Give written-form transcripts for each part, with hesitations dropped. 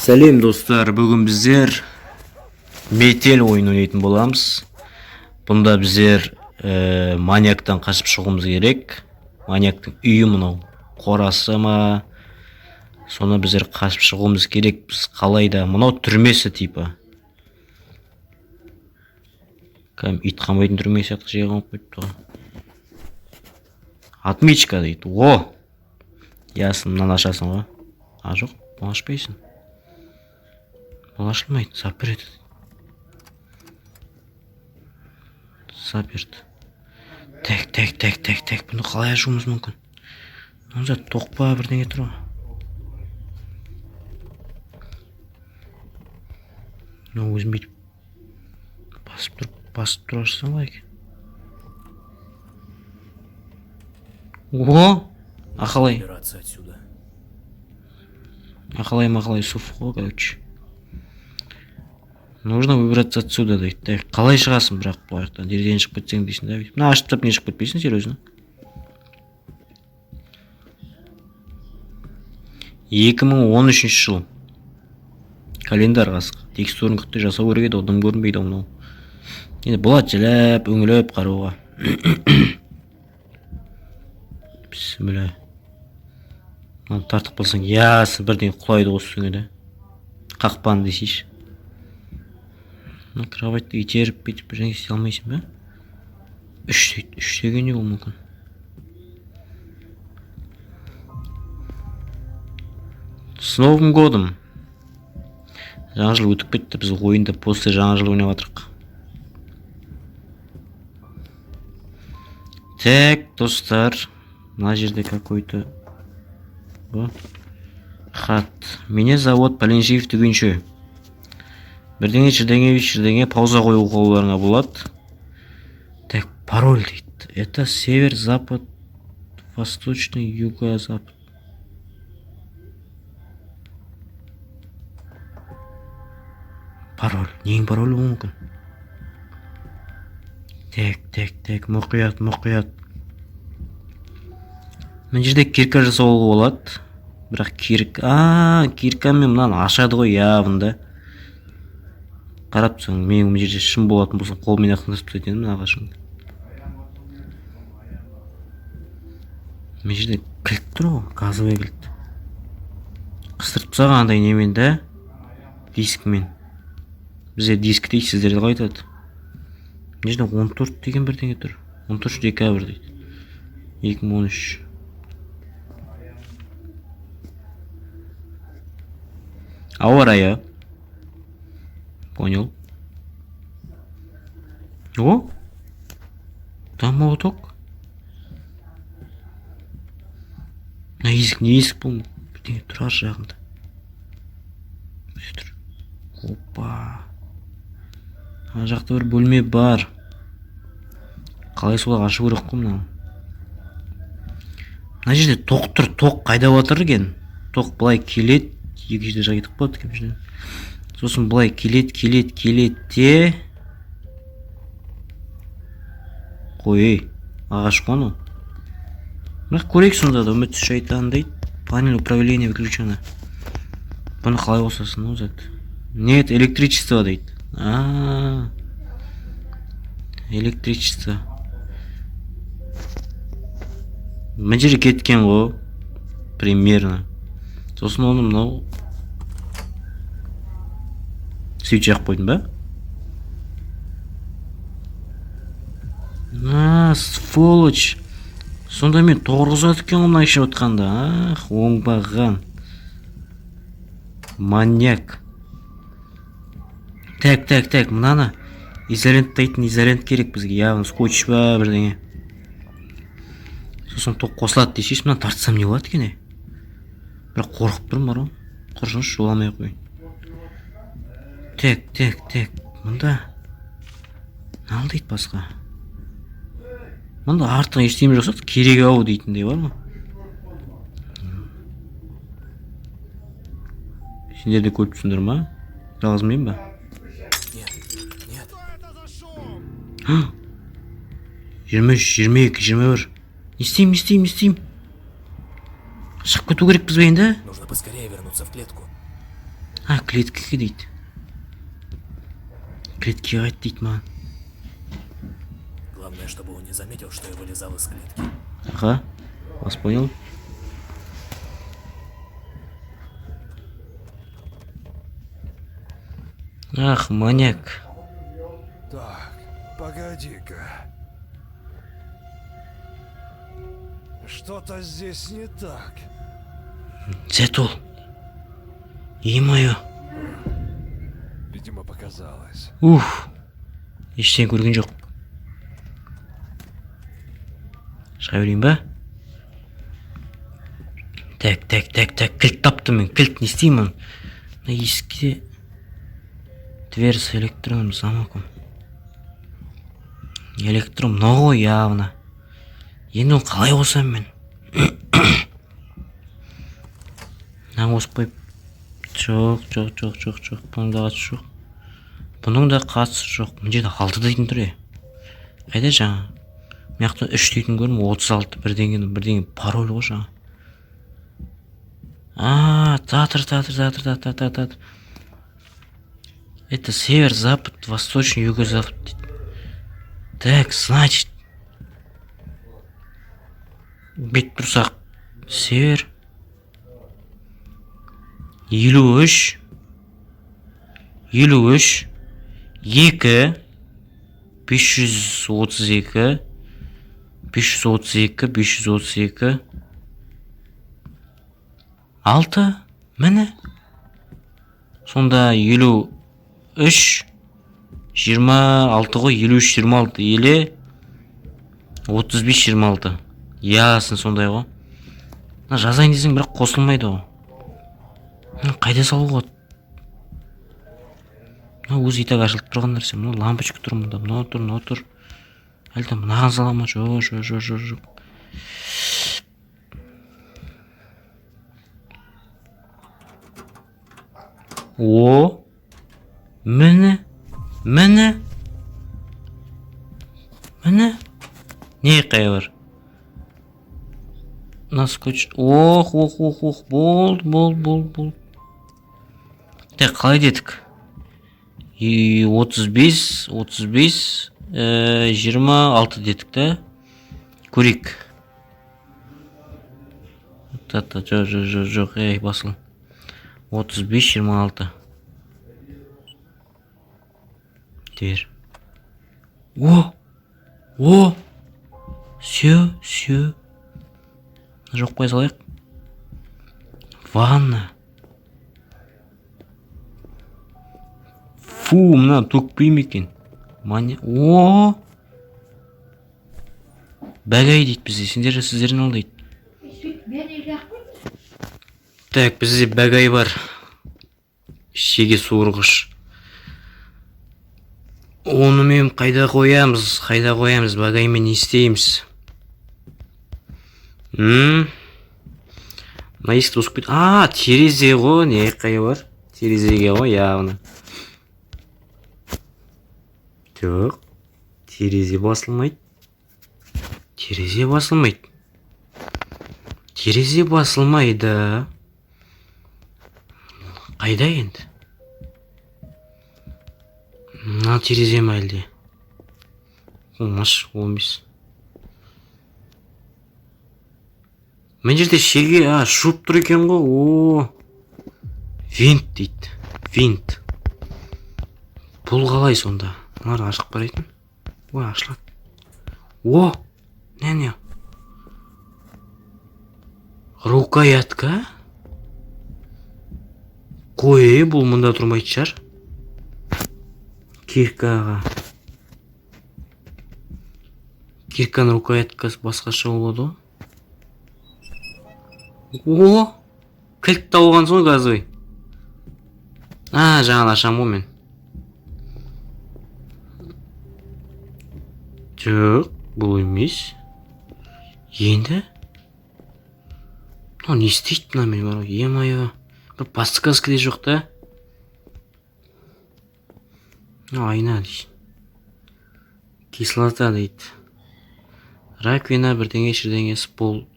Сәлем достар, бүгін біздер метел ойын ойнайтын боламыз. Бұнда біздер маньяктан қашып шығуымыз керек. Маньяктың үйі мынау, қорасы ма? Соны біздер қашып шығуымыз керек. Біз қалайда, мынау түрмесі типі. Ит қамайтын түрме сияқты жеген қойыпты ғой. Отмечка дейді. О! Ясын, мынаны ашасың ғой. А жоқ, бұны ашпайсың. Бұл ашылмайды, запереді. Заперді. Так, бұны қалай ашуымыз мүмкін? Мұнда тоқпа бірдеңе тұр ғой. Мынау өзім бүйтіп басып тұр ашсам ғой екен. О! Ақалай. Ақалай, суф қой, короче. Нужно выбраться отсюда дейді. Қалай шығасың бірақ бұл аяқтан? Дерден шығып кетсең дейсің да? Мына ашып тап не шығып кетпейсің, серьезно? 2013 жыл. Календар қасық. Текстурын күтті жасау керек еді, одан көрінбейді мынау. Енді болады жіліп, өңіліп қаруға. Бісміллә. Мына тартып қалсаң, ясы бірден құлайды осы үстіңе де. Қақпан десейші. Кроватьты итеріп бетіп бірдеңе істей алмайсың ба? Үш деген не ол мүмкін? С Новым годом! Жаңа жыл өтіп кетті, біз ойында после жаңа жыл ойнап жатырық. Так, достар, мына жерде какой-то хат. Меня зовут Паленжиев түгенше. Бірдеңе пауза қою қолдарыңа болады. Так, пароль дейді. Это север, запад, восточный, юго-запад. Пароль. Нең пароль ол мүмкін? Так, мұқият. Мен жерде кирка жасауға болады. Бірақ киркамен мынаны ашады ғой явында. Қарап тұрсаң, мен жерде шын болатын болсын, қолмен ақындасып тастайтын мына ағашыңды. Мен жерде кілт тұр ғой, газовый кілт. Қыстырып тастаған андай немен да, дискмен. Бізде диск дейді, сіздерді қайтады. Мен жерде 14 деген бірдеңе тұр. 14 декабрь дейді. 2013. Ауа райы. Понял. О? Там молоток. Не есік бұл? Бірдеңе тұрар жағында. Опа. Ана жақта бір бөлме бар. Қалай солай ашу керек қой мынау? Мына жерде тоқ тұр, тоқ қайда батыр екен? Тоқ былай келет, екі жерде жайдық болады екен. Сосын бұлай келет те. Қой, ағаш қону. Бірақ көрейік сонда да, үмітсіз шайтан дейді. Панель управления выключена. Бұны қалай қосасың, өзет? Нет, электричество дейді. Электричество. Мына жерге кеткен ғой. Примерно. Сосын оны мынау свич жағып қойдың ба? Сволочь! Сонда мен тоғырғызады екен ғымна ішіп отқанда. Оңбаған. Маньяк. Так, мынаны изоленттайтын изолент керек бізге. Явын скотч ба бірдеңе. Сосын тоқ қосылады дейсіз, мынаны тартсам не болады екен? Бірақ қорқып тұрмын бар ғой. Құршыныш жоламай қойын. Так, мұнда не дейді басқа? Мұнда артық ештеме жоқ сияқты, керек ау дейтіндей бар ма? Сендер де көріп түсіндір ма? Жалғыз мен ба? Нет. 23, 22, 21. Не істеймін? Шығып кету керек біз бе енді? Нужно поскорее вернуться в клетку. Клеткеге дейді. Клеткеге қайт дейді маған. Главное, чтобы он не заметил, что я вылезал из клетки. Ага, вас понял. Ах, маньяк. Так, погоди-ка. Что-то здесь не так. Зетул. Е-мое. Видимо, показалось. Уф. Ештеңе көрген жоқ. Шыға берейін ба? Так. Кілт таптым мен. Кілт не істеймін? Мына есікте дверь с электронным замком. Электрон много явно. Енді оны қалай қосам мен? Мына қосып қойып. Жоқ. Бұның да қатысы жоқ. Бұның да қатысы жоқ. Мына жерде 6 дейтін тұр е. Қайда жаңа? Мен жақта 3 дейтін көрдім. 36 бірдеңе пароль ғой жаңа. Татыр. Это север, запад, восточный, юго-запад. Так, значит. Бет тұрсақ. Север. 53. 2. 532. 532. 6. Міне. Сонда 53. 26 ғой. 53, 26. Еле 35, 26. Ясын сондай ғой. Жазайын десең бірақ қосылмайды ғой. Қайда салуға? Өзі итак ашылып тұрған нәрсе. Мына лампочка тұр мұнда. Мынау тұр. Әлде мынаған салама? Жоқ. О, міне. Не қай бар? Наскоч. Ох. Болды. Так, қалай дедік? 35, 26 дедік та? Көрейік. Жоқ, басыл. 35, 26. Дер. О! Все. Жоқ қой салайық. Ванна. Фу, мына төкпей ме екен? О! Бәгай дейді бізде. Сіздерін ал дейді. Так, бізде бәгай бар. Шеге суырғыш. Оны мен қайда қоямыз? Бәгаймен не істейміз? Мына есікті осып кетті. Терезе ғой, не қай бар? Терезеге ғой, яғына. Жоқ, терезе басылмайды. Қайда енді? Мына терезе ме әлде? Олмаш, 15. Мен жерде шеге шуып тұр екен ғой. Винт дейді. Винт. Бұл қалай сонда? Бұлар ашық барайтын. Ашылады. Не? Рукоятка? Қой, бұл мұнда тұрмайды шығар. Кирканың рукояткасы басқаша болады ғой. Кілт тауған соң газой. Жаңа ашам ғой мен. Жоқ, бұл емес. Енді? Не істейді мына мен бар ғой? Е-мое. Бір подсказка де жоқ та. Айна дейді. Кислота дейді. Раквина, бірдеңе, спол.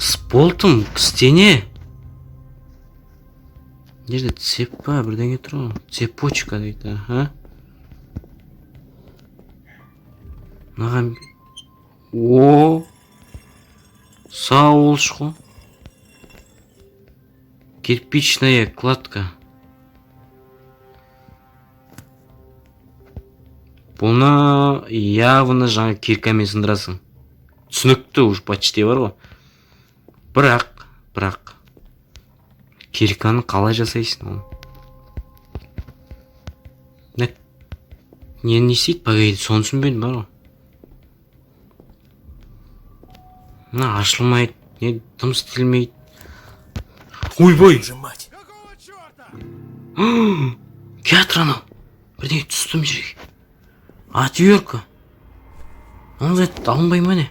Сполтым к стене. жерде цеп па бірдеңе тұр ғой. Цепочка дейді, а? Мынаған о сау болшы ғой. Кирпичная кладка. Бұны явно жаңа киркамен сындырасың. Түсінікті уж почти бар ғой. Бірақ кирканы қалай жасайсың ол? Не істейді? Погоди, соны түсінбедім бар ғой. Мына ашылмайды, не дым істелмейді. Ойбай! Же мать! Какого черта? Театр анау. Бірдеңе түстім жерге. Отвертка. Оны алынбай ма не?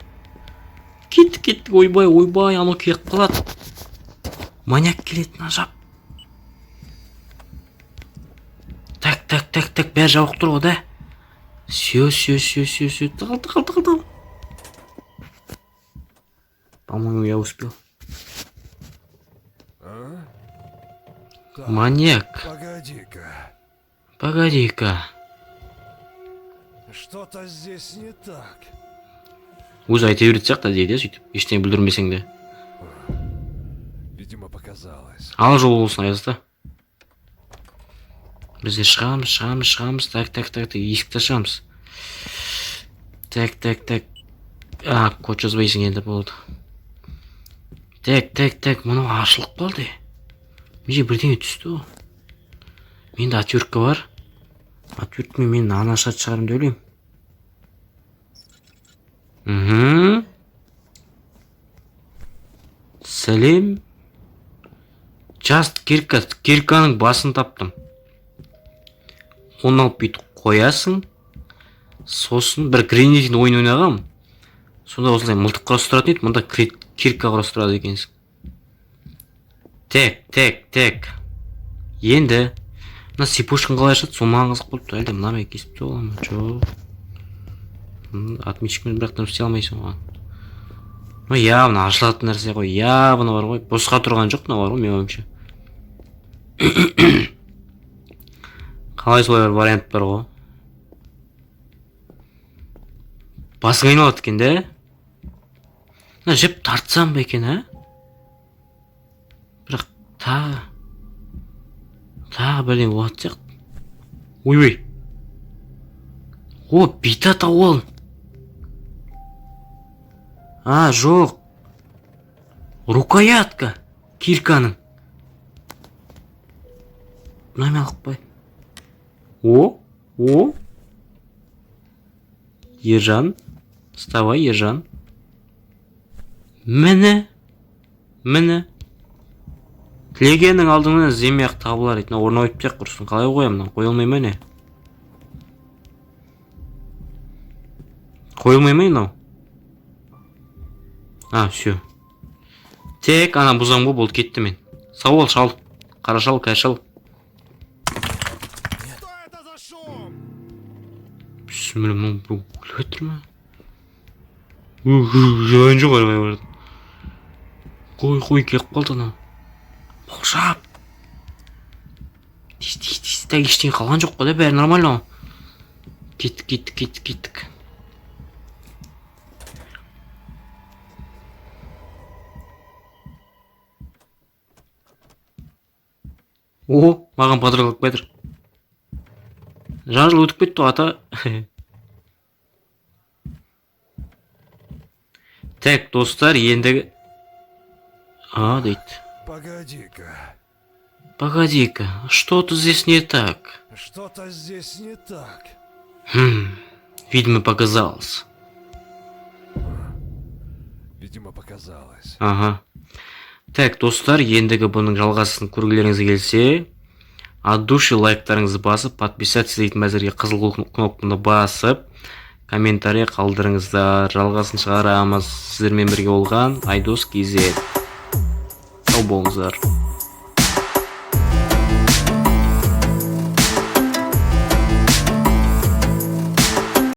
Кеттік, ойбай, анау кек қалады. Маньяк келетін ажап. Так, бәрі жабық тұр ғой да. Все. Тығыл. По-моему, я успел. А? Так, Маньяк. Погоди-ка. Что-то здесь не так. Өзі айта беретін сияқты дейді, сөйтіп. Ештеңе бүлдірмесең де. Видимо, показалось. Ал жол болсын аязда. Бізде шығамыз. Так, есікті ашамыз. Так. Код жазбайсың енді болды. Так, мұнау ашылып қалды. Менде бірдеңе түсті ғой. Менде отвертка бар. Отверткамен мен ана ашады шығарым деп ойлаймын. Сәлем. Just кирканың басын таптым. Оны алып бүйтіп қоясың. Сосын бір гранитин ойын ойнағам. Сонда осылай мылтық құрастыратын еді, мұнда кирка құрастырады екенсің. Так. Енді мына сипушканы қалай ашады, сол маған қызық болыпты. Әлде мынамай кесіпті ола ма? Жоқ. Отмечкамен бірақ дұрыс істей алмайсың оған. Явно ашылатын нәрсе ғой, явно бар ғой. Босқа тұрған жоқ, мына бар ғой, мен ойымша. Қалай солай бір вариант бар ғой. Басың айналады екен, да? Жіп тартсам ба екен, а? Бірақ тағы бірден болады сияқты. Ой. О, бита тауыл. Жоқ. Рукоятка кирканың. Мынаме алып қой. О. Ержан. Вставай, Ержан. Міне. Тілегеннің алдыңнан земяқ табылар етін. Орнау етпек құрсын. Қалай қоямын? Қойылмай ма не? Қойылмай ма енау? Все. Тек ана бұзаң бол, болды, кетті мен. Сау бол, шал. Қара шал, кәр шал. Что это за шум? Bismillah, bu ötür mü? Жылайын жоқ арбай барады. Қой, келіп қалды ана. Болжап. Тиіс, так ештеңе қалған жоқ қой да, бәрі нормально. Кеттік. Маған патрулдық бәдір. Жан жыл өтіп кетті ата. Так, достар, ендігі... Дейді. Погоди-ка, что-то здесь не так. Видимо, показалось. Ага. Так, достар, ендігі бұның жалғасын көргілеріңізге келсе, от души лайктарыңызды басып, подписаться дейтін мәзірге қызыл кнопканы басып, комментарий қалдырыңыздар. Жалғасын шығарамыз. Сіздермен бірге болған Айдос KZ. Сау болыңыздар.